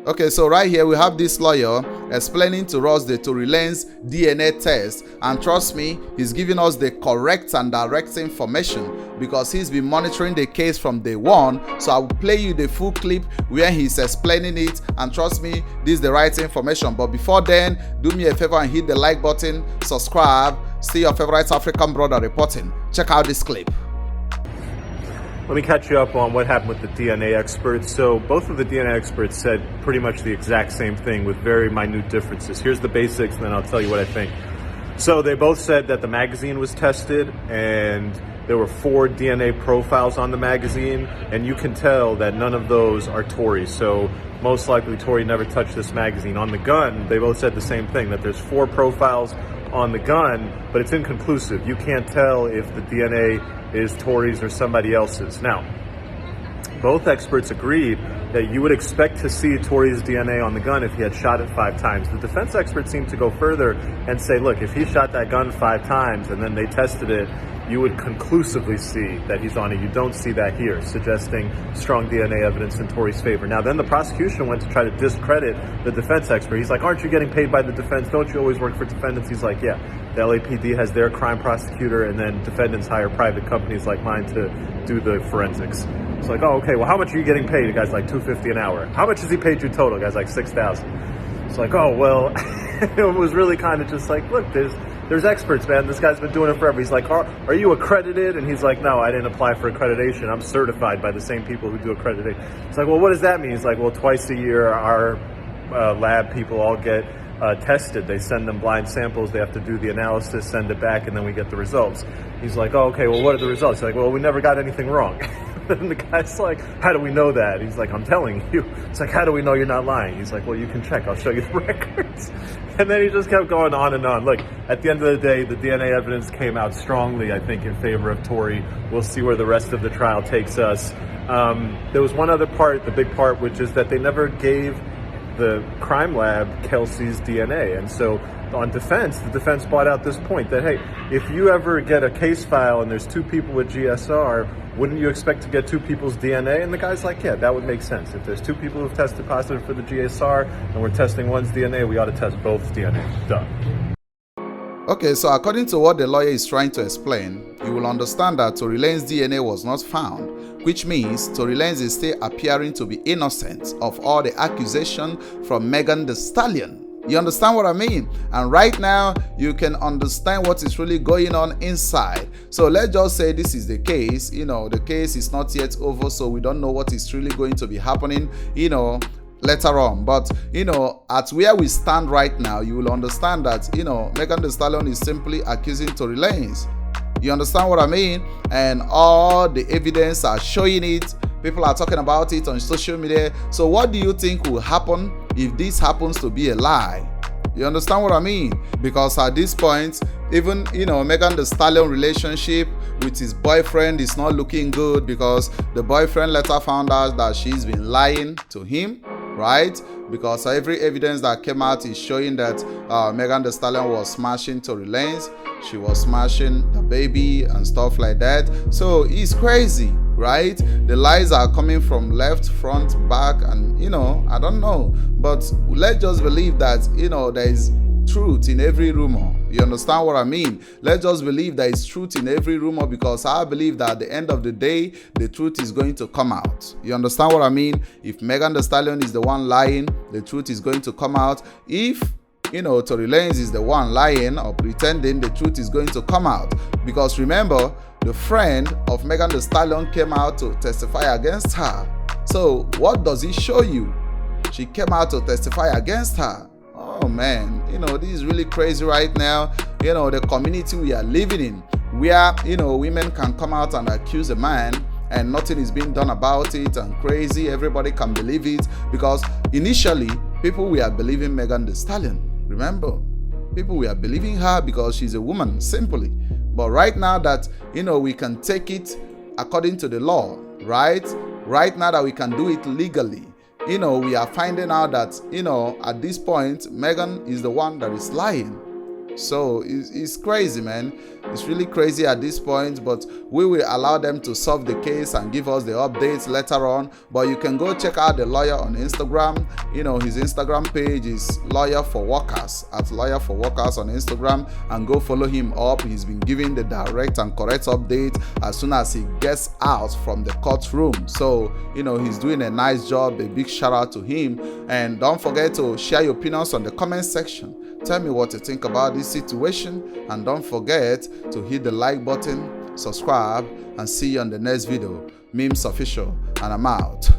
Okay, so right here we have this lawyer explaining to us the Tory Lanez DNA test, and trust me, he's giving us the correct and direct information because he's been monitoring the case from day one. So I will play you the full clip where he's explaining it, and trust me, this is the right information. But before then, do me a favor and hit the like button, subscribe, see your favorite African brother reporting. Check out this clip. Let me catch you up on what happened with the DNA experts. So both of the DNA experts said pretty much the exact same thing with very minute differences. Here's the basics, and then I'll tell you what I think. So they both said that the magazine was tested, and there were 4 DNA profiles on the magazine, and you can tell that none of those are Tory. So most likely Tory never touched this magazine. On the gun, they both said the same thing, that there's 4 profiles on the gun, but it's inconclusive. You can't tell if the DNA is Tory's or somebody else's. Now, both experts agreed that you would expect to see Tory's DNA on the gun if he had shot it 5 times. The defense experts seemed to go further and say, look, if he shot that gun 5 times and then they tested it, you would conclusively see that he's on it. You don't see that here, suggesting strong DNA evidence in Tory's favor. Now, then the prosecution went to try to discredit the defense expert. He's like, aren't you getting paid by the defense? Don't you always work for defendants? He's like, yeah, the LAPD has their crime prosecutor, and then defendants hire private companies like mine to do the forensics. It's like, oh, okay, well, how much are you getting paid? The guy's like $250 an hour. How much has he paid you total? The guy's like $6,000. It's like, oh, well, it was really kind of just like, look, there's experts, man. This guy's been doing it forever. He's like, are you accredited? And he's like, no, I didn't apply for accreditation. I'm certified by the same people who do accreditation. It's like, well, what does that mean? He's like, well, twice a year, our lab people all get tested. They send them blind samples. They have to do the analysis, send it back, and then we get the results. He's like, oh, okay, well, what are the results? He's like, well, we never got anything wrong. And the guy's like, how do we know that? He's like, I'm telling you. It's like, how do we know you're not lying? He's like, well, you can check. I'll show you the records. And then he just kept going on and on. Look, at the end of the day, the DNA evidence came out strongly, I think, in favor of Tory. We'll see where the rest of the trial takes us. There was one other part, the big part, which is that they never gave the crime lab Kelsey's DNA. And so on defense, the defense brought out this point that, hey, if you ever get a case file and there's 2 people with GSR, wouldn't you expect to get 2 people's DNA? And the guy's like, yeah, that would make sense. If there's 2 people who've tested positive for the GSR and we're testing one's DNA, we ought to test both DNA. Done. Okay, so according to what the lawyer is trying to explain, you will understand that Tory Lanez's DNA was not found, which means Tory Lanez is still appearing to be innocent of all the accusation from Megan Thee Stallion. You understand what I mean? And right now, you can understand what is really going on inside. So let's just say this is the case. The case is not yet over, so we don't know what is really going to be happening, later on. But, at where we stand right now, you will understand that, Megan Thee Stallion is simply accusing Tory Lanez. You understand what I mean? And all the evidence are showing it. People are talking about it on social media. So what do you think will happen if this happens to be a lie? You understand what I mean? Because at this point, even, Megan Thee Stallion relationship with his boyfriend is not looking good, because the boyfriend later found out that she's been lying to him, right? Because every evidence that came out is showing that Megan Thee Stallion was smashing Tory Lanez. She was smashing the baby and stuff like that. So it's crazy, right? The lies are coming from left, front, back, and I don't know. But let's just believe that, there is truth in every rumor. You understand what I mean? Let's just believe there is truth in every rumor, because I believe that at the end of the day, the truth is going to come out. You understand what I mean? If Megan Thee Stallion is the one lying, the truth is going to come out. If Tory Lanez is the one lying or pretending, the truth is going to come out. Because remember, the friend of Megan Thee Stallion came out to testify against her. So what does it show you? She came out to testify against her. Oh man, this is really crazy right now. The community we are living in, where, women can come out and accuse a man and nothing is being done about it, and crazy, everybody can believe it, because initially, people were believing Megan Thee Stallion. Remember, people were believing her because she's a woman, simply. But right now that, we can take it according to the law, right? Right now that we can do it legally, we are finding out that, at this point, Megan is the one that is lying. So it's crazy, man. It's really crazy at this point, but we will allow them to solve the case and give us the updates later on. But you can go check out the lawyer on Instagram. You know, his Instagram page is Lawyer for Workers, at Lawyer for Workers on Instagram, and go follow him up. He's been giving the direct and correct update as soon as he gets out from the courtroom. So, you know, he's doing a nice job. A big shout out to him. And don't forget to share your opinions on the comment section. Tell me what you think about this situation, and don't forget to hit the like button, subscribe, and see you on the next video. Memes Official, and I'm out.